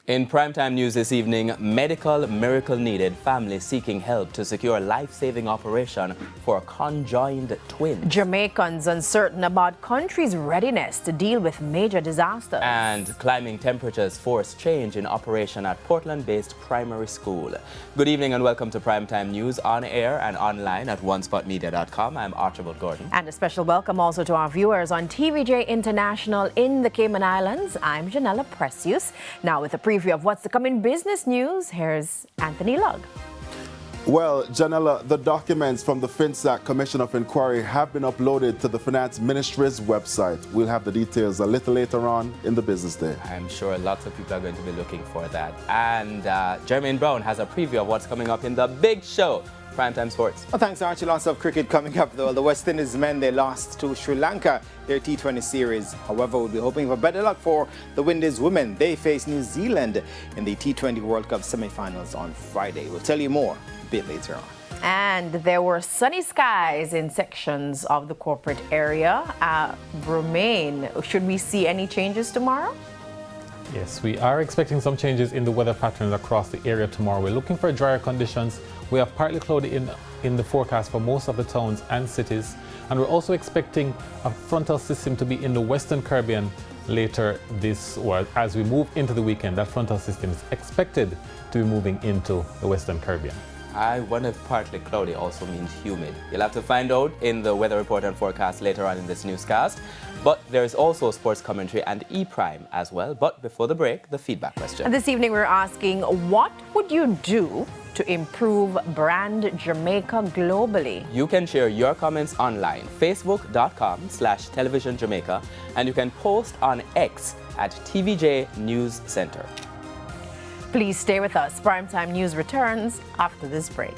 In primetime news this evening, medical miracle needed, family seeking help to secure life-saving operation for conjoined twins. Jamaicans uncertain about country's readiness to deal with major disasters. And climbing temperatures force change in operation at Portland-based primary school. Good evening and welcome to primetime news on air and online at onespotmedia.com. I'm Archibald Gordon. And a special welcome also to our viewers on TVJ International in the Cayman Islands. I'm Janella Precious. Now with a preview of what's to come in business news, here's Anthony Lugg. Well, Janella, the documents from the FinSAC Commission of Inquiry have been uploaded to the Finance Ministry's website. We'll have the details a little later on in the business day. I'm sure lots of people are going to be looking for that. And Jermaine Brown has a preview of what's coming up in the big show, Primetime Sports. Well, thanks, Archie. Lots of cricket coming up, though. The West Indies men, they lost to Sri Lanka, their T20 series. However, we'll be hoping for better luck for the Windies women. They face New Zealand in the T20 World Cup semi-finals on Friday. We'll tell you more a bit later on. And there were sunny skies in sections of the corporate area. Romain, should we see any changes tomorrow? Yes, we are expecting some changes in the weather patterns across the area tomorrow. We're looking for drier conditions. We have partly cloudy in the forecast for most of the towns and cities. And we're also expecting a frontal system to be in the Western Caribbean later as we move into the weekend. That frontal system is expected to be moving into the Western Caribbean. I wonder if partly cloudy also means humid. You'll have to find out in the weather report and forecast later on in this newscast. But there's also sports commentary and E-Prime as well. But before the break, the feedback question. And this evening we're asking, what would you do to improve brand Jamaica globally? You can share your comments online, facebook.com/televisionjamaica, and you can post on X at TVJ News Center. Please stay with us. Primetime News returns after this break.